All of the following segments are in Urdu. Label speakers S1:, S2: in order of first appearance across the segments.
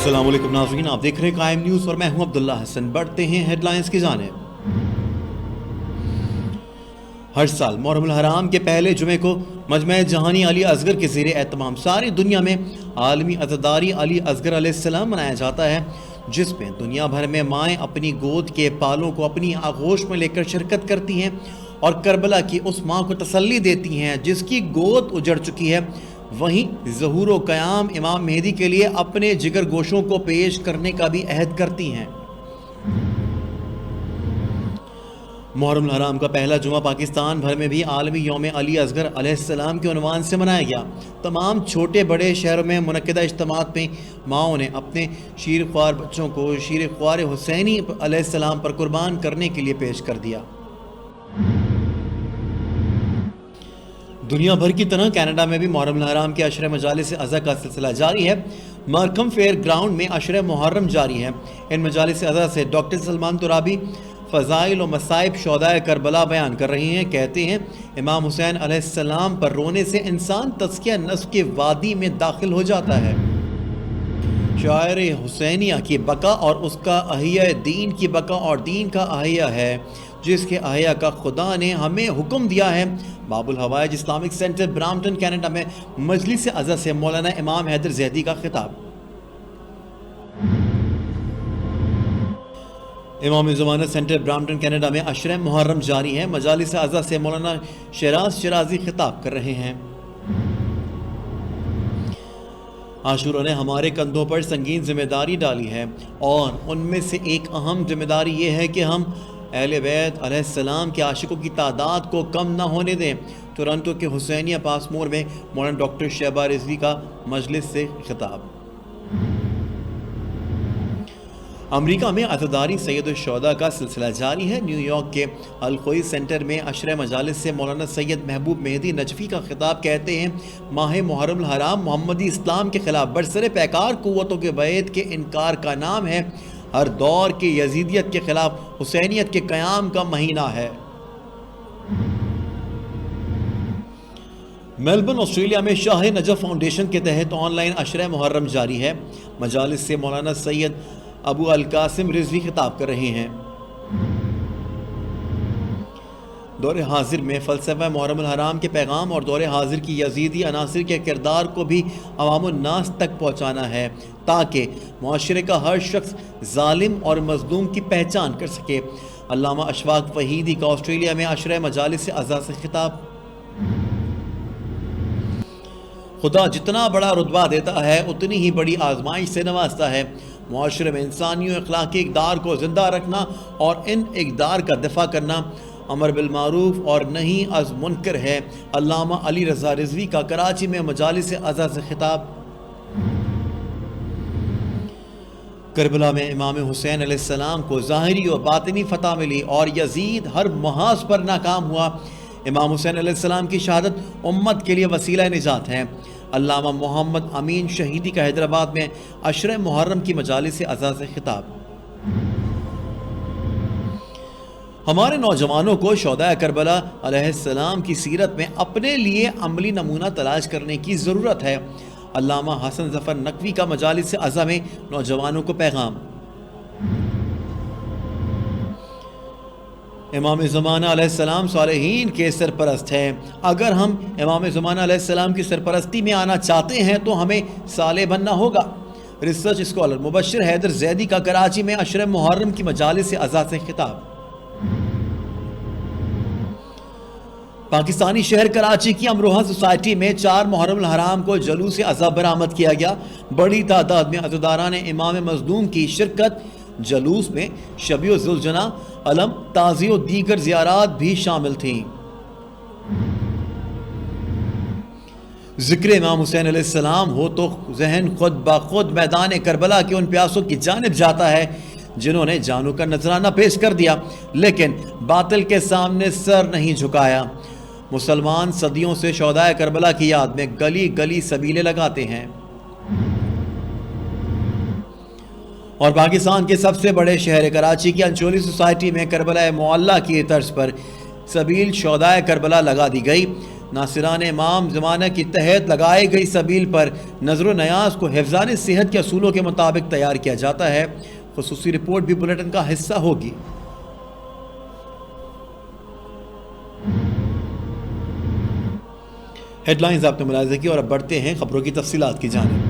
S1: السلام علیکم ناظرین، آپ دیکھ رہے ہیں قائم نیوز اور میں ہوں عبداللہ حسن۔ بڑھتے ہیں ہیڈ لائنز کی جانب۔ ہر سال محرم الحرام کے پہلے جمعے کو مجمع جہانی علی اصغر کے زیر اہتمام ساری دنیا میں عالمی عزاداری علی اصغر علیہ السلام منایا جاتا ہے، جس میں دنیا بھر میں مائیں اپنی گود کے بالوں کو اپنی آغوش میں لے کر شرکت کرتی ہیں اور کربلا کی اس ماں کو تسلی دیتی ہیں جس کی گود اجڑ چکی ہے۔ وہیں ظہور و قیام امام مہدی کے لیے اپنے جگر گوشوں کو پیش کرنے کا بھی عہد کرتی ہیں۔ محرم الحرام کا پہلا جمعہ پاکستان بھر میں بھی عالمی یوم علی اصغر علیہ السلام کے عنوان سے منایا گیا۔ تمام چھوٹے بڑے شہروں میں منعقدہ اجتماعات میں ماؤں نے اپنے شیر خوار بچوں کو شیر خوار حسینی علیہ السلام پر قربان کرنے کے لیے پیش کر دیا۔ دنیا بھر کی طرح کینیڈا میں بھی محرم الحرام کے عشرہ مجالس اعضا کا سلسلہ جاری ہے۔ مارکھم فیئر گراؤنڈ میں عشرہ محرم جاری ہے۔ ان مجالس اعضا سے ڈاکٹر سلمان ترابی فضائل و مصائب شہدائے کربلا بیان کر رہے ہیں۔ کہتے ہیں امام حسین علیہ السلام پر رونے سے انسان تزکیہ نفس کے وادی میں داخل ہو جاتا ہے۔ شاعر حسینیہ کی بقا اور اس کا احیاء دین کی بقا اور دین کا احیاء ہے، جس کے احیاء کا خدا نے ہمیں حکم دیا ہے۔ باب الحوائج اسلامک سینٹر برامپٹن کینیڈا میں مجلس اعضا سے مولانا امام حیدر زیدی کا خطاب۔ امام زمانہ سینٹر برامپٹن کینیڈا میں عشرہ محرم جاری ہے۔ مجالس اعضا سے مولانا شیراز شیرازی خطاب کر رہے ہیں۔ عاشورہ نے ہمارے کندھوں پر سنگین ذمہ داری ڈالی ہے، اور ان میں سے ایک اہم ذمہ داری یہ ہے کہ ہم اہل بیت علیہ السلام کے عاشقوں کی تعداد کو کم نہ ہونے دیں۔ ٹورنٹو کے حسینیہ پاسمور میں مولانا ڈاکٹر شیبہ رضوی کا مجلس سے خطاب۔ امریکہ میں عزاداری سید الشہداء کا سلسلہ جاری ہے۔ نیو یارک کے الخوئی سینٹر میں عشرہ مجالس سے مولانا سید محبوب مہدی نجفی کا خطاب۔ کہتے ہیں ماہ محرم الحرام محمدی اسلام کے خلاف برسر پیکار قوتوں کے بیعت کے انکار کا نام ہے، ہر دور کی یزیدیت کے خلاف حسینیت کے قیام کا مہینہ ہے۔ میلبرن آسٹریلیا میں شاہ نجف فاؤنڈیشن کے تحت آن لائن عشرہ محرم جاری ہے۔ مجالس سے مولانا سید ابو القاسم رضوی خطاب کر رہے ہیں۔ دور حاضر میں فلسفہ محرم الحرام کے پیغام اور دور حاضر کی یزیدی عناصر کے کردار کو بھی عوام الناس تک پہنچانا ہے، تاکہ معاشرے کا ہر شخص ظالم اور مظلوم کی پہچان کر سکے۔ علامہ اشفاق وحیدی کا آسٹریلیا میں عشرہ مجالس اعضا سے خطاب۔ خدا جتنا بڑا رتبہ دیتا ہے اتنی ہی بڑی آزمائش سے نوازتا ہے۔ معاشرے میں انسانی و اخلاقی اقدار کو زندہ رکھنا اور ان اقدار کا دفاع کرنا امر بالمعروف اور نہی از منکر ہے۔ علامہ علی رضا رضوی کا کراچی میں مجالس اعضا سے خطاب۔ کربلا میں امام حسین علیہ السلام کو ظاہری و باطنی فتح ملی اور یزید ہر محاذ پر ناکام ہوا۔ امام حسین علیہ السلام کی شہادت امت کے لیے وسیلہ نجات ہے۔ علامہ محمد امین شہیدی کا حیدرآباد میں عشرہ محرم کی مجالس اعضا سے خطاب۔ ہمارے نوجوانوں کو شہدائے کربلا علیہ السلام کی سیرت میں اپنے لیے عملی نمونہ تلاش کرنے کی ضرورت ہے۔ علامہ حسن ظفر نقوی کا مجالس اعضا میں نوجوانوں کو پیغام۔ امام زمانہ علیہ السلام صالحین کے سرپرست ہیں۔ اگر ہم امام زمانہ علیہ السلام کی سرپرستی میں آنا چاہتے ہیں تو ہمیں صالح بننا ہوگا۔ ریسرچ اسکالر مبشر حیدر زیدی کا کراچی میں عشرہ محرم کی مجالس اعضا سے خطاب۔ پاکستانی شہر کراچی کی امروہہ سوسائٹی میں 4 محرم الحرام کو جلوس اعضا برآمد کیا گیا۔ بڑی تعداد میں عزاداران امام مظلوم کی شرکت۔ جلوس میں شبیہ ذوالجناح علم تازی و دیگر زیارات بھی شامل تھیں۔ ذکر امام حسین علیہ السلام ہو تو ذہن خود بخود میدان کربلا کے ان پیاسوں کی جانب جاتا ہے جنہوں نے جانوں کا نذرانہ پیش کر دیا لیکن باطل کے سامنے سر نہیں جھکایا۔ مسلمان صدیوں سے شہدائے کربلا کی یاد میں گلی گلی سبیلیں لگاتے ہیں، اور پاکستان کے سب سے بڑے شہر کراچی کی انچولی سوسائٹی میں کربلا معلیٰ کی طرز پر سبیل شہدائے کربلا لگا دی گئی۔ ناصران امام زمانہ کی تحت لگائی گئی سبیل پر نظر و نیاز کو حفظان صحت کے اصولوں کے مطابق تیار کیا جاتا ہے۔ خصوصی رپورٹ بھی بلیٹن کا حصہ ہوگی۔ ہیڈ لائنز آپ نے ملاحظہ کی اور اب بڑھتے ہیں خبروں کی تفصیلات کی جانب۔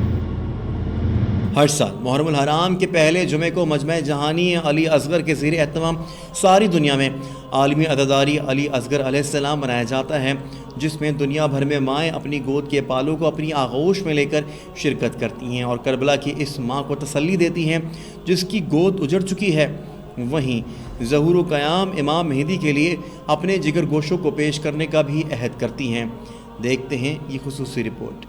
S1: ہر سال محرم الحرام کے پہلے جمعے کو مجمع جہانی علی اصغر کے زیر اہتمام ساری دنیا میں عالمی عزاداری علی اصغر علیہ السلام منایا جاتا ہے، جس میں دنیا بھر میں مائیں اپنی گود کے پالوں کو اپنی آغوش میں لے کر شرکت کرتی ہیں اور کربلا کی اس ماں کو تسلی دیتی ہیں جس کی گود اجڑ چکی ہے۔ وہیں ظہور و قیام امام مہدی کے لیے اپنے جگر گوشوں کو پیش کرنے کا بھی عہد کرتی ہیں۔ دیکھتے ہیں یہ خصوصی رپورٹ۔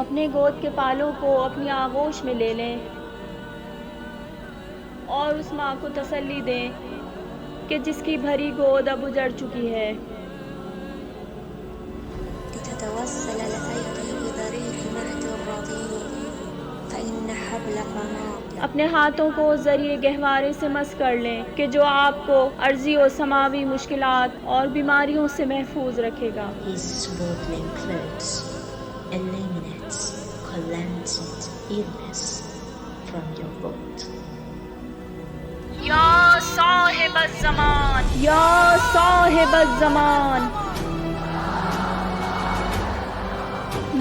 S2: اپنے گود کے پالوں کو اپنی آغوش میں لے لیں اور اس ماں کو تسلی دیں کہ جس کی بھری گود اب اجڑ چکی ہے۔ اپنے ہاتھوں کو ذریعے گہوارے سے مس کر لیں کہ جو آپ کو عرضی و سماوی مشکلات اور بیماریوں سے محفوظ رکھے گا۔
S3: eliminates calamity, illness from your boat.
S2: یا صاحب الزمان، یا صاحب الزمان،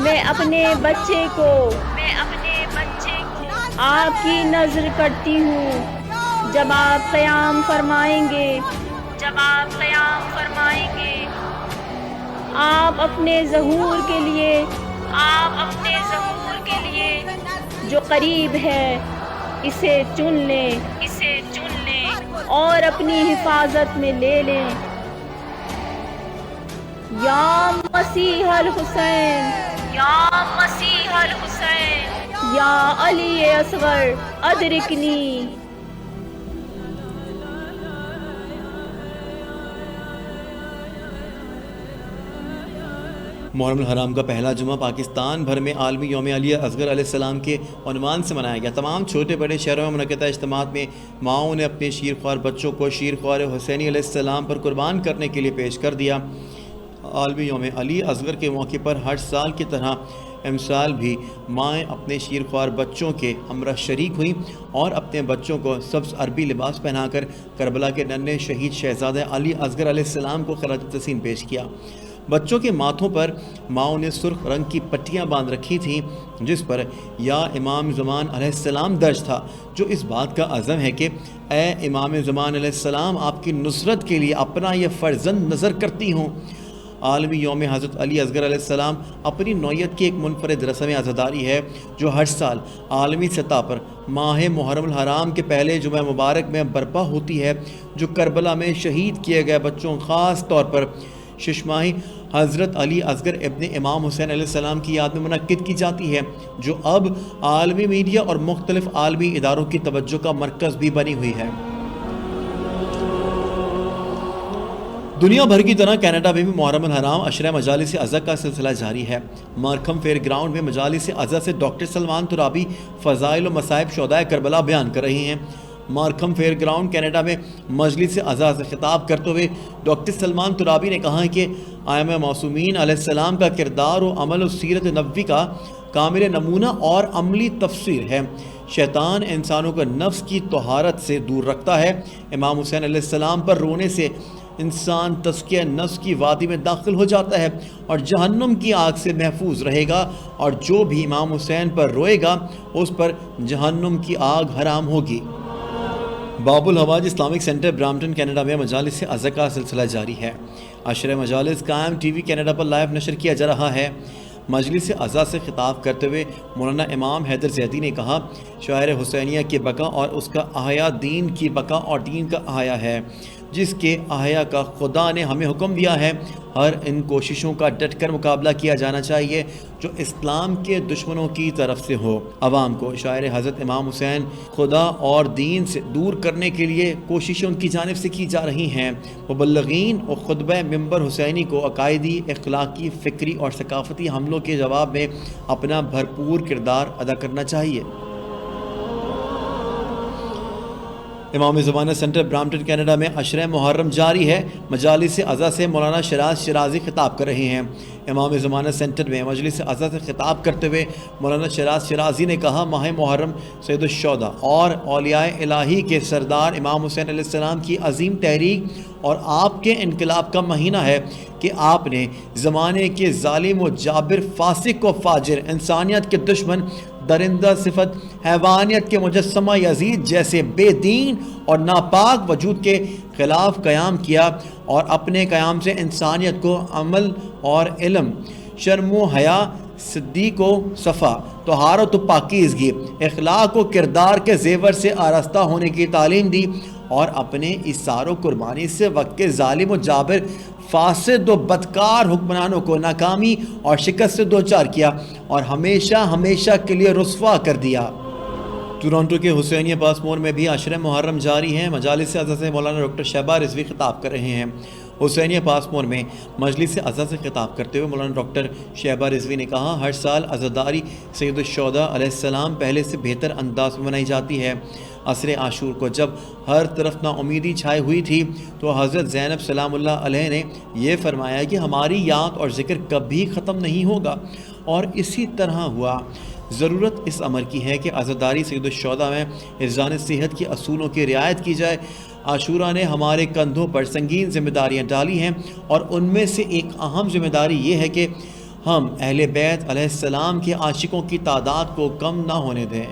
S2: میں اپنے بچے کو آپ کی نظر کرتی ہوں جب آپ قیام فرمائیں گے، آپ اپنے ظہور کے لیے جو قریب ہے اسے چن لیں اور اپنی حفاظت میں لے لیں۔ یا مسیح الحسین، یا علی اصغر ادرکنی۔
S1: محرم الحرام کا پہلا جمعہ پاکستان بھر میں عالمی یوم علی اصغر علیہ السلام کے عنوان سے منایا گیا۔ تمام چھوٹے بڑے شہروں میں منعقدہ اجتماعات میں ماؤں نے اپنے شیرخوار بچوں کو شیرخوار حسینی علیہ السلام پر قربان کرنے کے لیے پیش کر دیا۔ عالمی یوم علی اصغر کے موقع پر ہر سال کی طرح امسال بھی مائیں اپنے شیرخوار بچوں کے ہمراہ شریک ہوئیں اور اپنے بچوں کو سبز عربی لباس پہنا کر کربلا کے ننھے شہید شہزادہ علی اصغر علیہ السلام کو خراج تحسین پیش کیا۔ بچوں کے ماتھوں پر ماؤں نے سرخ رنگ کی پٹیاں باندھ رکھی تھیں جس پر یا امام زمان علیہ السلام درج تھا، جو اس بات کا عزم ہے کہ اے امام زمان علیہ السلام آپ کی نصرت کے لیے اپنا یہ فرزند نظر کرتی ہوں۔ عالمی یوم حضرت علی اصغر علیہ السلام اپنی نوعیت کی ایک منفرد رسم عزاداری ہے جو ہر سال عالمی سطح پر ماہ محرم الحرام کے پہلے جمعہ مبارک میں برپا ہوتی ہے، جو کربلا میں شہید کیے گئے بچوں خاص طور پر ششماہی حضرت علی اصغر ابن امام حسین علیہ السلام کی یاد میں منعقد کی جاتی ہے، جو اب عالمی میڈیا اور مختلف عالمی اداروں کی توجہ کا مرکز بھی بنی ہوئی ہے۔ دنیا بھر کی طرح کینیڈا میں بھی محرم الحرام عشرہ مجالس اعضاء کا سلسلہ جاری ہے۔ مارکھم فیئر گراؤنڈ میں مجالس اعضاء سے ڈاکٹر سلمان ترابی فضائل و مصائب شہدائے کربلا بیان کر رہی ہیں۔ مارکھم فیئر گراؤنڈ کینیڈا میں مجلس اعضاء سے خطاب کرتے ہوئے ڈاکٹر سلمان ترابی نے کہا کہ ائمہ معصومین علیہ السلام کا کردار و عمل و سیرت نبوی کا کامل نمونہ اور عملی تفسیر ہے۔ شیطان انسانوں کو نفس کی طہارت سے دور رکھتا ہے۔ امام حسین علیہ السلام پر رونے سے انسان تزکیہ نفس کی وادی میں داخل ہو جاتا ہے اور جہنم کی آگ سے محفوظ رہے گا، اور جو بھی امام حسین پر روئے گا اس پر جہنم کی آگ حرام ہوگی۔ باب الحواج اسلامک سینٹر برامپٹن کینیڈا میں مجالس اعضاء کا سلسلہ جاری ہے۔ عشرہ مجالس قائم ٹی وی کینیڈا پر لائیو نشر کیا جا رہا ہے۔ مجلس اعضاء سے خطاب کرتے ہوئے مولانا امام حیدر زیدی نے کہا، شاعر حسینیہ کی بقا اور اس کا احیا دین کی بقا اور دین کا احیا ہے۔ جس کے احیا کا خدا نے ہمیں حکم دیا ہے۔ ہر ان کوششوں کا ڈٹ کر مقابلہ کیا جانا چاہیے جو اسلام کے دشمنوں کی طرف سے ہو۔ عوام کو شاعر حضرت امام حسین خدا اور دین سے دور کرنے کے لیے کوششیں ان کی جانب سے کی جا رہی ہیں۔ مبلغین اور خطبہ منبر حسینی کو عقائدی، اخلاقی، فکری اور ثقافتی حملوں کے جواب میں اپنا بھرپور کردار ادا کرنا چاہیے۔ امام زمانہ سینٹر برامپٹن کینیڈا میں عشرہ محرم جاری ہے۔ مجالس عزا سے مولانا شیراز شیرازی خطاب کر رہے ہیں۔ امام زمانہ سینٹر میں مجلس عزا سے خطاب کرتے ہوئے مولانا شیراز شیرازی نے کہا، ماہ محرم سید الشہداء اور اولیاء الہی کے سردار امام حسین علیہ السلام کی عظیم تحریک اور آپ کے انقلاب کا مہینہ ہے کہ آپ نے زمانے کے ظالم و جابر، فاسق و فاجر، انسانیت کے دشمن، درندہ صفت، حیوانیت کے مجسمہ یزید جیسے بے دین اور ناپاک وجود کے خلاف قیام کیا اور اپنے قیام سے انسانیت کو عمل اور علم، شرم و حیا، صدیق و صفا، طہارت و پاکیزگی، اخلاق و کردار کے زیور سے آراستہ ہونے کی تعلیم دی اور اپنے اثار و قربانی سے وقت کے ظالم و جابر، فاسد و بدکار حکمرانوں کو ناکامی اور شکست سے دوچار کیا اور ہمیشہ ہمیشہ کے لیے رسوا کر دیا۔ ٹورانٹو کے حسینیہ پاسمور میں بھی عشرہ محرم جاری ہیں۔ مجالس عزا سے مولانا ڈاکٹر شہبہ رضوی خطاب کر رہے ہیں۔ حسینیہ پاسمور میں مجلس عزا سے خطاب کرتے ہوئے مولانا ڈاکٹر شہبہ رضوی نے کہا، ہر سال عزاداری سید الشہداء علیہ السلام پہلے سے بہتر انداز میں منائی جاتی ہے۔ عصر عاشور کو جب ہر طرف نا امیدی چھائی ہوئی تھی تو حضرت زینب سلام اللہ علیہ نے یہ فرمایا کہ ہماری یاد اور ذکر کبھی ختم نہیں ہوگا، اور اسی طرح ہوا۔ ضرورت اس امر کی ہے کہ عزاداری سید الشہداء میں حفظان صحت کے اصولوں کی رعایت کی جائے۔ عاشورہ نے ہمارے کندھوں پر سنگین ذمہ داریاں ڈالی ہیں، اور ان میں سے ایک اہم ذمہ داری یہ ہے کہ ہم اہل بیت علیہ السلام کے عاشقوں کی تعداد کو کم نہ ہونے دیں۔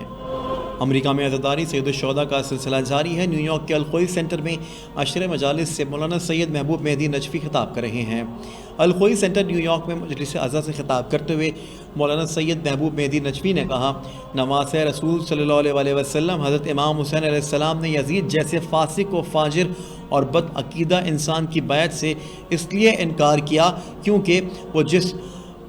S1: امریکہ میں عزاداری سید الشہداء کا سلسلہ جاری ہے۔ نیو یارک کے الخوئی سینٹر میں عشرہ مجالس سے مولانا سید محبوب مہدی نجفی خطاب کر رہے ہیں۔ الخوئی سینٹر نیو یارک میں مجلس عزا سے خطاب کرتے ہوئے مولانا سید محبوب مہدی نجفی نے کہا، نواسہ رسول صلی اللہ علیہ وسلم حضرت امام حسین علیہ السلام نے یزید جیسے فاسق و فاجر اور بد عقیدہ انسان کی بیعت سے اس لیے انکار کیا کیونکہ وہ جس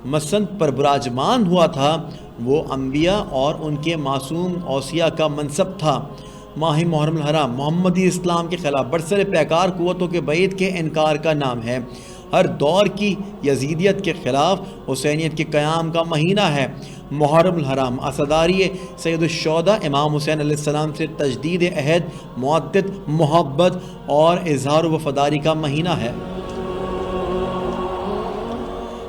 S1: مسند پر براجمان ہوا تھا وہ انبیاء اور ان کے معصوم اوصیاء کا منصب تھا۔ ماہ محرم الحرام محمدی اسلام کے خلاف برسر پیکار قوتوں کے بعید کے انکار کا نام ہے۔ ہر دور کی یزیدیت کے خلاف حسینیت کے قیام کا مہینہ ہے۔ محرم الحرام عزاداری سید الشہداء امام حسین علیہ السلام سے تجدید عہد، معدت محبت اور اظہار وفاداری کا مہینہ ہے۔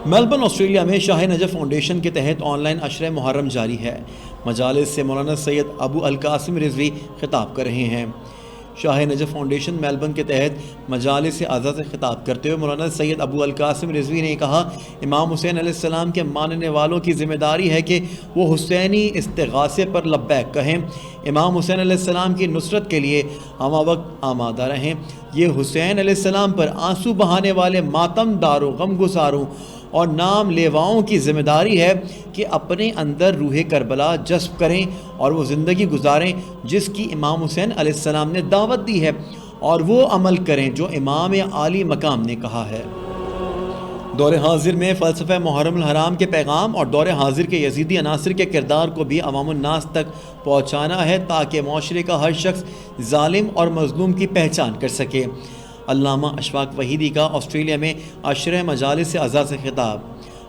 S1: میلبرن آسٹریلیا میں شاہ نجف فاؤنڈیشن کے تحت آن لائن عشرہ محرم جاری ہے۔ مجالس سے مولانا سید ابو القاسم رضوی خطاب کر رہے ہیں۔ شاہ نجف فاؤنڈیشن میلبرن کے تحت مجالس عزا سے خطاب کرتے ہوئے مولانا سید ابو القاسم رضوی نے کہا، امام حسین علیہ السلام کے ماننے والوں کی ذمہ داری ہے کہ وہ حسینی استغاثے پر لبیک کہیں، امام حسین علیہ السلام کی نصرت کے لیے ہمہ وقت آمادہ رہیں۔ یہ حسین علیہ السلام پر آنسو بہانے والے ماتم داروں، غم گساروں اور نام لیواؤں کی ذمہ داری ہے کہ اپنے اندر روح کربلا جذب کریں اور وہ زندگی گزاریں جس کی امام حسین علیہ السلام نے دعوت دی ہے، اور وہ عمل کریں جو امام عالی مقام نے کہا ہے۔ دور حاضر میں فلسفہ محرم الحرام کے پیغام اور دور حاضر کے یزیدی عناصر کے کردار کو بھی عوام الناس تک پہنچانا ہے تاکہ معاشرے کا ہر شخص ظالم اور مظلوم کی پہچان کر سکے۔ علامہ اشفاق وحیدی کا آسٹریلیا میں عشرہ مجالس عزا سے خطاب۔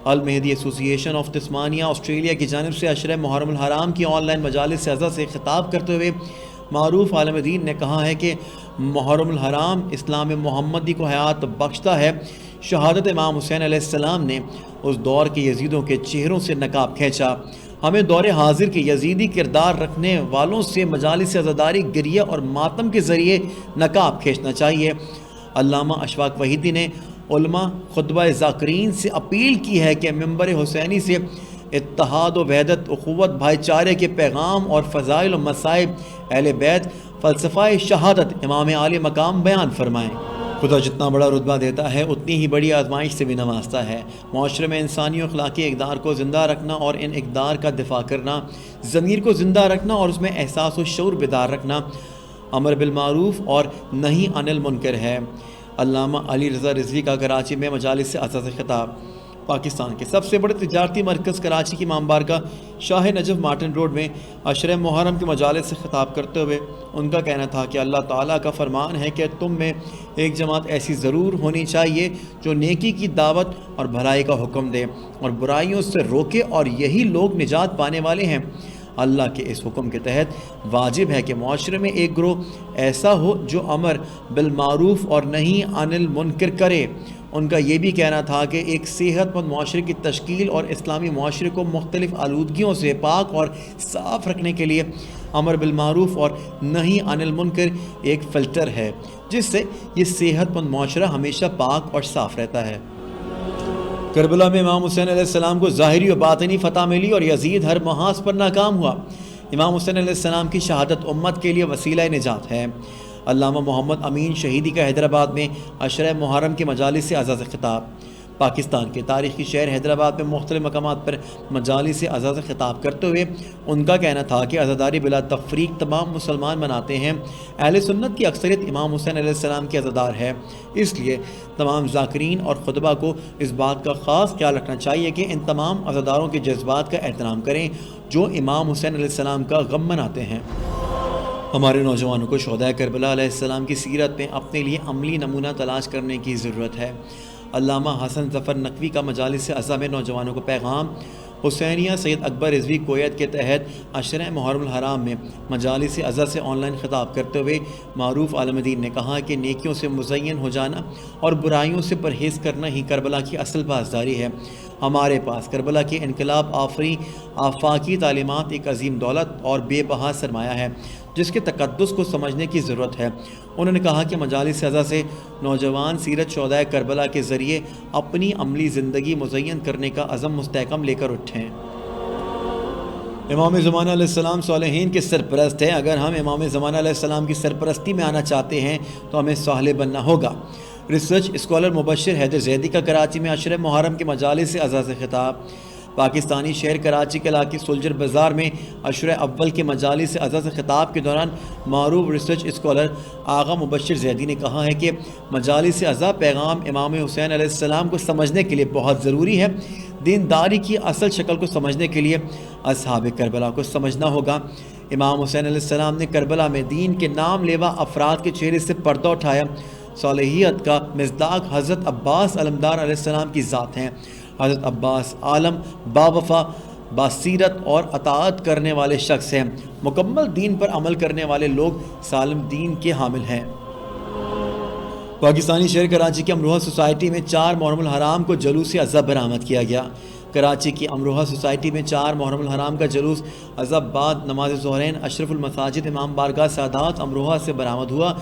S1: المہدی ایسوسی ایشن آف تسمانیہ آسٹریلیا کی جانب سے عشرہ محرم الحرام کی آن لائن مجالس عزا سے خطاب کرتے ہوئے معروف عالم دین نے کہا ہے کہ محرم الحرام اسلام محمدی کو حیات بخشتا ہے۔ شہادت امام حسین علیہ السلام نے اس دور کے یزیدوں کے چہروں سے نقاب کھینچا۔ ہمیں دور حاضر کے یزیدی کردار رکھنے والوں سے مجالس عزاداری، گریہ اور ماتم کے ذریعے نقاب کھینچنا چاہیے۔ علامہ اشفاق وحیدی نے علماء خطبہ ذاکرین سے اپیل کی ہے کہ منبر حسینی سے اتحاد و وحدت، اخوت، بھائی چارے کے پیغام اور فضائل و مصائب اہل بیت، فلسفہ شہادت امام عالی مقام بیان فرمائیں۔ خدا جتنا بڑا رتبہ دیتا ہے اتنی ہی بڑی آزمائش سے بھی نوازتا ہے۔ معاشرے میں انسانی و اخلاقی اقدار کو زندہ رکھنا اور ان اقدار کا دفاع کرنا، ضمیر کو زندہ رکھنا اور اس میں احساس و شعور بیدار رکھنا امر بالمعروف اور نہی عن المنکر ہے۔ علامہ علی رضا رضوی کا کراچی میں مجالس اعضاء سے خطاب۔ پاکستان کے سب سے بڑے تجارتی مرکز کراچی کی امام بارگاہ شاہ نجف مارٹن روڈ میں عشرہ محرم کے مجالس سے خطاب کرتے ہوئے ان کا کہنا تھا کہ اللہ تعالیٰ کا فرمان ہے کہ تم میں ایک جماعت ایسی ضرور ہونی چاہیے جو نیکی کی دعوت اور بھلائی کا حکم دے اور برائیوں سے روکے، اور یہی لوگ نجات پانے والے ہیں۔ اللہ کے اس حکم کے تحت واجب ہے کہ معاشرے میں ایک گروہ ایسا ہو جو امر بالمعروف اور نہی عن المنکر کرے۔ ان کا یہ بھی کہنا تھا کہ ایک صحت مند معاشرے کی تشکیل اور اسلامی معاشرے کو مختلف آلودگیوں سے پاک اور صاف رکھنے کے لیے امر بالمعروف اور نہی عن المنکر ایک فلٹر ہے، جس سے یہ صحت مند معاشرہ ہمیشہ پاک اور صاف رہتا ہے۔ کربلا میں امام حسین علیہ السلام کو ظاہری و باطنی فتح ملی اور یزید ہر محاذ پر ناکام ہوا۔ امام حسین علیہ السلام کی شہادت امت کے لیے وسیلہ نجات ہے۔ علامہ محمد امین شہیدی کا حیدرآباد میں عشرہ محرم کے مجالس اعضاء سے خطاب۔ پاکستان کے تاریخی شہر حیدرآباد میں مختلف مقامات پر مجالس اعضاء سے خطاب کرتے ہوئے ان کا کہنا تھا کہ عزاداری بلا تفریق تمام مسلمان مناتے ہیں۔ اہل سنت کی اکثریت امام حسین علیہ السلام کے عزادار ہے، اس لیے تمام ذاکرین اور خطبہ کو اس بات کا خاص خیال رکھنا چاہیے کہ ان تمام عزاداروں کے جذبات کا احترام کریں جو امام حسین علیہ السلام کا غم مناتے ہیں۔ ہمارے نوجوانوں کو شہدائے کربلا علیہ السلام کی سیرت میں اپنے لیے عملی نمونہ تلاش کرنے کی ضرورت ہے۔ علامہ حسن ظفر نقوی کا مجالس اعضاء میں نوجوانوں کو پیغام۔ حسینیہ سید اکبر رضوی کویت کے تحت عشرہ محرم الحرام میں مجالس اعضاء سے آن لائن خطاب کرتے ہوئے معروف عالم دین نے کہا کہ نیکیوں سے مزین ہو جانا اور برائیوں سے پرہیز کرنا ہی کربلا کی اصل پاسداری ہے۔ ہمارے پاس کربلا کے انقلاب آفری آفاقی تعلیمات ایک عظیم دولت اور بے بہا سرمایہ ہے جس کے تقدس کو سمجھنے کی ضرورت ہے۔ انہوں نے کہا کہ مجالس اعضاء سے نوجوان سیرت شہدائے کربلا کے ذریعے اپنی عملی زندگی مزین کرنے کا عزم مستحکم لے کر اٹھیں۔ امام زمانہ علیہ السلام صالحین کے سرپرست ہیں۔ اگر ہم امام زمانہ علیہ السلام کی سرپرستی میں آنا چاہتے ہیں تو ہمیں صالح بننا ہوگا۔ ریسرچ اسکالر مبشر حیدر زیدی کا کراچی میں عشرہ محرم کے مجالس اعضاء سے خطاب۔ پاکستانی شہر کراچی کے علاقے سولجر بازار میں عشرہ اول کے مجالس اعضاء سے خطاب کے دوران معروف ریسرچ اسکالر آغا مبشر زیدی نے کہا ہے کہ مجالس اعضاء پیغام امام حسین علیہ السلام کو سمجھنے کے لیے بہت ضروری ہے۔ دینداری کی اصل شکل کو سمجھنے کے لیے اصحاب کربلا کو سمجھنا ہوگا۔ امام حسین علیہ السلام نے کربلا میں دین کے نام لیوا افراد کے چہرے سے پردہ اٹھایا۔ صالحیت کا مصداق حضرت عباس علمدار علیہ السلام کی ذات ہیں۔ حضرت عباس عالم باوفا باسیرت اور اطاعت کرنے والے شخص ہیں۔ مکمل دین پر عمل کرنے والے لوگ سالم دین کے حامل ہیں۔ پاکستانی شہر کراچی کی امروہہ سوسائٹی میں 4 محرم الحرام کو جلوس اعضاء برآمد کیا گیا۔ کراچی کی امروہہ سوسائٹی میں 4 محرم الحرام کا جلوس اعضاء بعد نماز ظہرین اشرف المساجد امام بارگاہ سادات امروہہ سے برآمد ہوا۔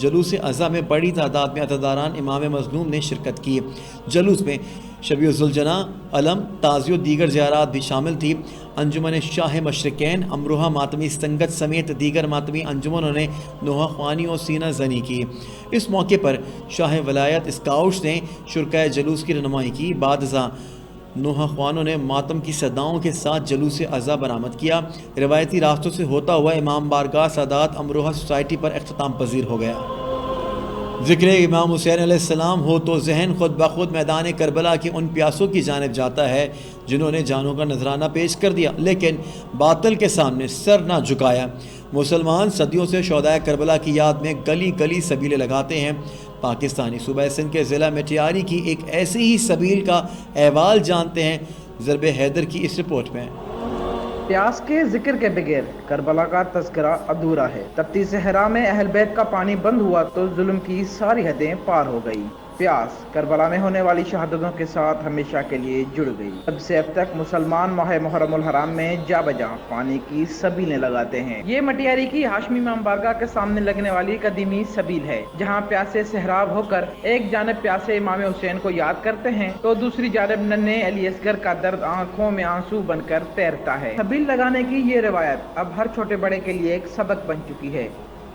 S1: جلوس اعضاء میں بڑی تعداد میں عزاداران امام مظلوم نے شرکت کی۔ جلوس میں شبیہ الذوالجناح علم تازی و دیگر زیارات بھی شامل تھی۔ انجمن شاہ مشرقین امروہہ ماتمی سنگت سمیت دیگر ماتمی انجمنوں نے نوحہ خوانی و سینہ زنی کی۔ اس موقع پر شاہ ولایت اسکاؤٹس نے شرکائے جلوس کی رہنمائی کی۔ بعد ازاں نوحہ خوانوں نے ماتم کی صداؤں کے ساتھ جلوس اعضاء برآمد کیا۔ روایتی راستوں سے ہوتا ہوا امام بارگاہ سادات امروہہ سوسائٹی پر اختتام پذیر ہو گیا۔ ذکر امام حسین علیہ السلام ہو تو ذہن خود بخود میدان کربلا کے ان پیاسوں کی جانب جاتا ہے جنہوں نے جانوں کا نذرانہ پیش کر دیا لیکن باطل کے سامنے سر نہ جھکایا۔ مسلمان صدیوں سے شہدائے کربلا کی یاد میں گلی گلی سبیلیں لگاتے ہیں۔ پاکستانی صوبہ سندھ کے ضلع مٹیاری کی ایک ایسی ہی سبیل کا احوال جانتے ہیں ضرب حیدر کی اس رپورٹ میں۔
S4: پیاس کے ذکر کے بغیر کربلا کا تذکرہ ادھورا ہے۔ تپتی صحرا میں اہل بیت کا پانی بند ہوا تو ظلم کی ساری حدیں پار ہو گئی۔ پیاس کربلا میں ہونے والی شہادتوں کے ساتھ ہمیشہ کے لیے جڑ گئی۔ اب سے اب تک مسلمان ماہ محرم الحرام میں جا بجا پانی کی سبیلیں لگاتے ہیں۔ یہ مٹیاری کی ہاشمی امام بارگاہ کے سامنے لگنے والی قدیمی سبیل ہے جہاں پیاسے سہراب ہو کر ایک جانب پیاسے امام حسین کو یاد کرتے ہیں تو دوسری جانب ننھے علی اصغر کا درد آنکھوں میں آنسو بن کر تیرتا ہے۔ سبیل لگانے کی یہ روایت اب ہر چھوٹے بڑے کے لیے ایک سبق بن چکی ہے۔